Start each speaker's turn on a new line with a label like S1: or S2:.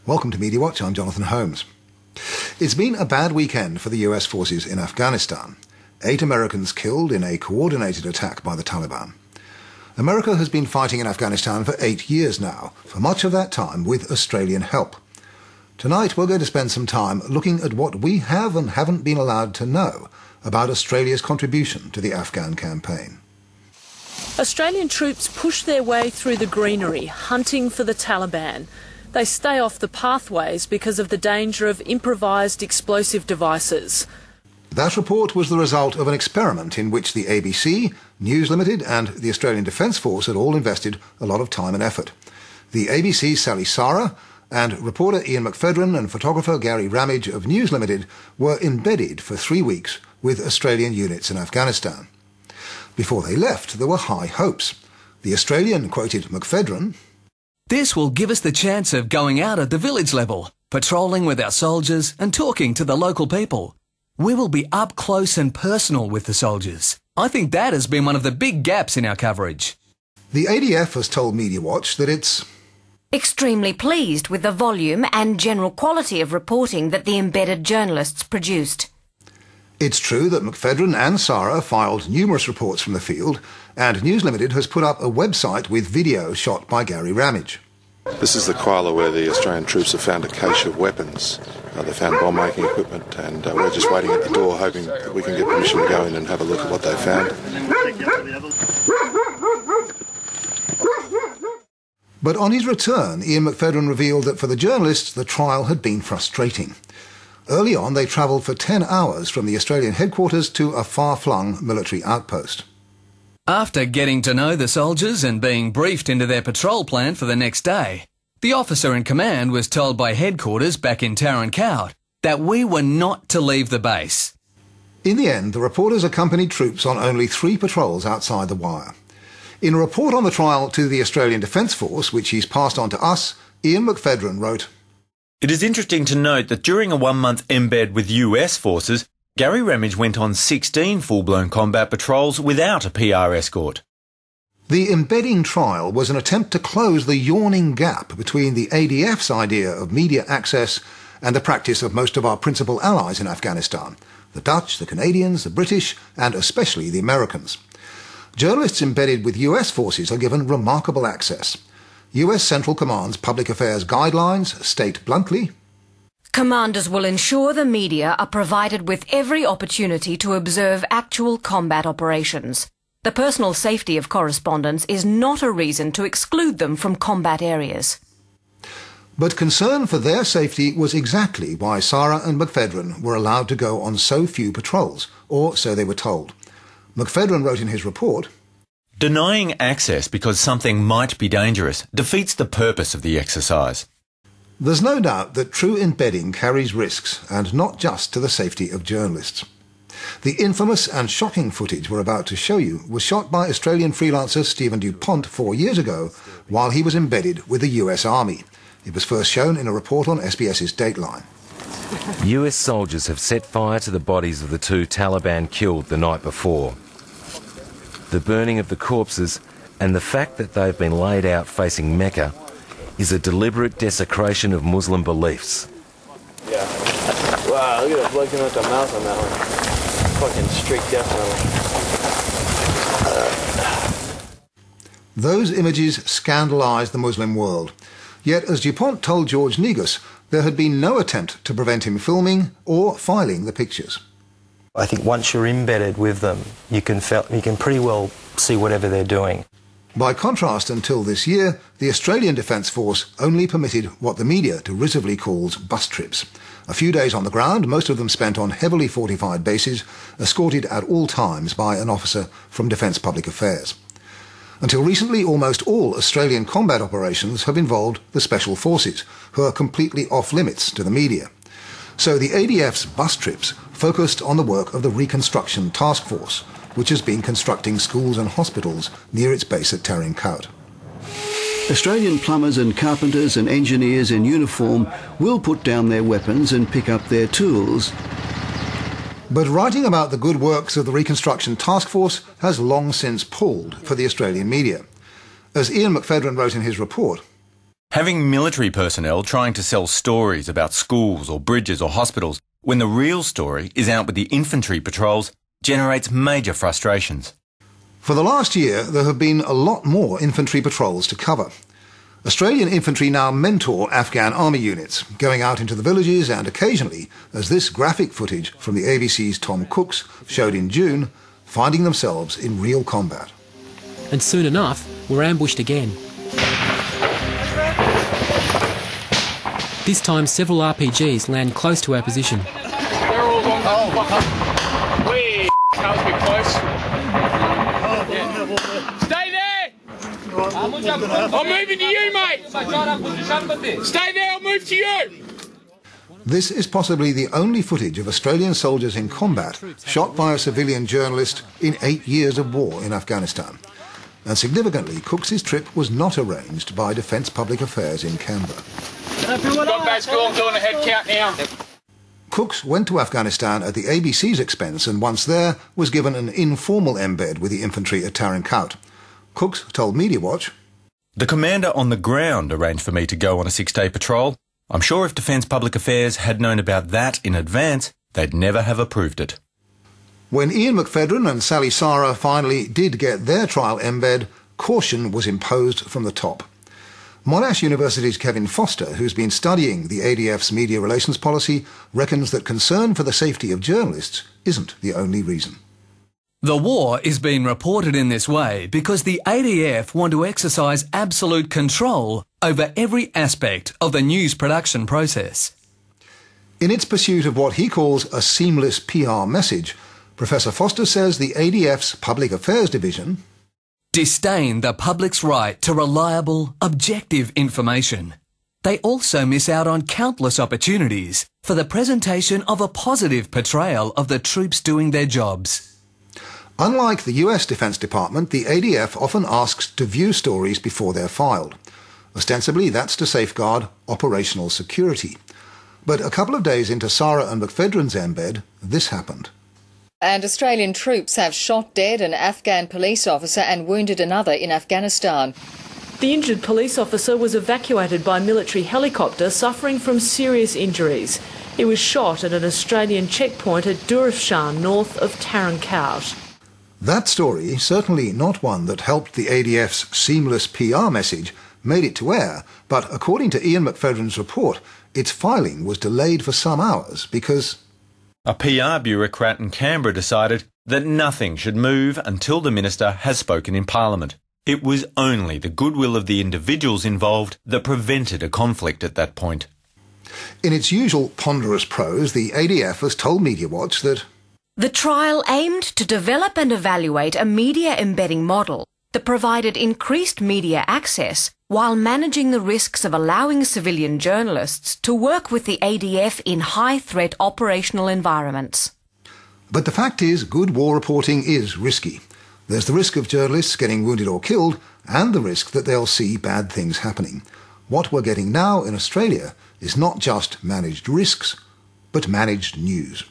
S1: Welcome to Media Watch, I'm Jonathan Holmes. It's been a bad weekend for the US forces in Afghanistan. 8 Americans killed in a coordinated attack by the Taliban. America has been fighting in Afghanistan for 8 years now, for much of that time with Australian help. Tonight we're going to spend some time looking at what we have and haven't been allowed to know about Australia's contribution to the Afghan campaign.
S2: Australian troops push their way through the greenery, hunting for the Taliban. They stay off the pathways because of the danger of improvised explosive devices.
S1: That report was the result of an experiment in which the ABC, News Limited and the Australian Defence Force had all invested a lot of time and effort. The ABC's Sally Sara and reporter Ian McPhedran and photographer Gary Ramage of News Limited were embedded for 3 weeks with Australian units in Afghanistan. Before they left, there were high hopes. The Australian quoted McPhedran,
S3: "This will give us the chance of going out at the village level, patrolling with our soldiers and talking to the local people. We will be up close and personal with the soldiers. I think that has been one of the big gaps in our coverage."
S1: The ADF has told Media Watch that it's
S4: extremely pleased with the volume and general quality of reporting that the embedded journalists produced.
S1: It's true that McPhedran and Sara filed numerous reports from the field, and News Limited has put up a website with video shot by Gary Ramage.
S5: This is the Koala where the Australian troops have found a cache of weapons. They found bomb-making equipment, and we're just waiting at the door hoping that we can get permission to go in and have a look at what they found.
S1: But on his return, Ian McPhedran revealed that for the journalists, the trial had been frustrating. Early on, they travelled for 10 hours from the Australian headquarters to a far-flung military outpost.
S3: After getting to know the soldiers and being briefed into their patrol plan for the next day, the officer in command was told by headquarters back in Tarin Kowt that we were not to leave the base.
S1: In the end, the reporters accompanied troops on only 3 patrols outside the wire. In a report on the trial to the Australian Defence Force, which he's passed on to us, Ian McPhedran wrote,
S6: "It is interesting to note that during a 1-month embed with US forces, Gary Ramage went on 16 full-blown combat patrols without a PR escort."
S1: The embedding trial was an attempt to close the yawning gap between the ADF's idea of media access and the practice of most of our principal allies in Afghanistan, the Dutch, the Canadians, the British, and especially the Americans. Journalists embedded with US forces are given remarkable access. US Central Command's Public Affairs Guidelines state bluntly,
S4: Commanders will ensure the media are provided with every opportunity to observe actual combat operations. The personal safety of correspondents is not a reason to exclude them from combat areas.
S1: But concern for their safety was exactly why Sara and McPhedran were allowed to go on so few patrols, or so they were told. McPhedran wrote in his report,
S6: "Denying access because something might be dangerous defeats the purpose of the exercise."
S1: There's no doubt that true embedding carries risks, and not just to the safety of journalists. The infamous and shocking footage we're about to show you was shot by Australian freelancer Stephen DuPont 4 years ago while he was embedded with the US Army. It was first shown in a report on SBS's Dateline.
S7: US soldiers have set fire to the bodies of the 2 Taliban killed the night before. The burning of the corpses and the fact that they've been laid out facing Mecca is a deliberate desecration of Muslim beliefs.
S8: Yeah. Wow, look at that blood coming out the mouth on that one. Fucking straight death knell.
S1: Those images scandalised the Muslim world. Yet, as DuPont told George Negus, there had been no attempt to prevent him filming or filing the pictures.
S9: I think once you're embedded with them, you can pretty well see whatever they're doing.
S1: By contrast, until this year, the Australian Defence Force only permitted what the media derisively calls bus trips. A few days on the ground, most of them spent on heavily fortified bases, escorted at all times by an officer from Defence Public Affairs. Until recently, almost all Australian combat operations have involved the Special Forces, who are completely off-limits to the media. So the ADF's bus trips focused on the work of the Reconstruction Task Force, which has been constructing schools and hospitals near its base at Tarin Kowt.
S10: Australian plumbers and carpenters and engineers in uniform will put down their weapons and pick up their tools.
S1: But writing about the good works of the Reconstruction Task Force has long since palled for the Australian media. As Ian McPhedran wrote in his report,
S6: Having military personnel trying to sell stories about schools or bridges or hospitals when the real story is out with the infantry patrols generates major frustrations.
S1: For the last year, there have been a lot more infantry patrols to cover. Australian infantry now mentor Afghan army units, going out into the villages and occasionally, as this graphic footage from the ABC's Tom Cooks showed in June, finding themselves in real combat.
S11: And soon enough, we're ambushed again. This time, several RPGs land close to our position.
S12: They're all on the Wee, that was a bit close. Stay there! I'm moving to you, mate! Stay there, I'll move to you!
S1: This is possibly the only footage of Australian soldiers in combat shot by a civilian journalist in 8 years of war in Afghanistan. And significantly, Cooks' trip was not arranged by Defence Public Affairs in Canberra.
S12: Got back to school, I'm doing a head count now.
S1: Cooks went to Afghanistan at the ABC's expense and once there was given an informal embed with the infantry at Tarin Kowt. Cooks told Media Watch,
S6: "The commander on the ground arranged for me to go on a 6-day patrol. I'm sure if Defence Public Affairs had known about that in advance, they'd never have approved it."
S1: When Ian McPhedran and Sally Sarah finally did get their trial embed, caution was imposed from the top. Monash University's Kevin Foster, who's been studying the ADF's media relations policy, reckons that concern for the safety of journalists isn't the only reason.
S3: The war is being reported in this way because the ADF want to exercise absolute control over every aspect of the news production process.
S1: In its pursuit of what he calls a seamless PR message, Professor Foster says the ADF's Public Affairs Division
S3: disdain the public's right to reliable, objective information. They also miss out on countless opportunities for the presentation of a positive portrayal of the troops doing their jobs.
S1: Unlike the US Defense Department, the ADF often asks to view stories before they're filed. Ostensibly, that's to safeguard operational security. But a couple of days into Sarah and McPhedran's embed, this happened.
S13: And Australian troops have shot dead an Afghan police officer and wounded another in Afghanistan.
S2: The injured police officer was evacuated by military helicopter suffering from serious injuries. He was shot at an Australian checkpoint at Durafshan, north of Tarin Kowt.
S1: That story, certainly not one that helped the ADF's seamless PR message, made it to air, but according to Ian McPhedran's report, its filing was delayed for some hours because
S6: a PR bureaucrat in Canberra decided that nothing should move until the minister has spoken in Parliament. It was only the goodwill of the individuals involved that prevented a conflict at that point.
S1: In its usual ponderous prose, the ADF has told Media Watch that
S4: the trial aimed to develop and evaluate a media embedding model that provided increased media access while managing the risks of allowing civilian journalists to work with the ADF in high-threat operational environments.
S1: But the fact is, good war reporting is risky. There's the risk of journalists getting wounded or killed, and the risk that they'll see bad things happening. What we're getting now in Australia is not just managed risks, but managed news.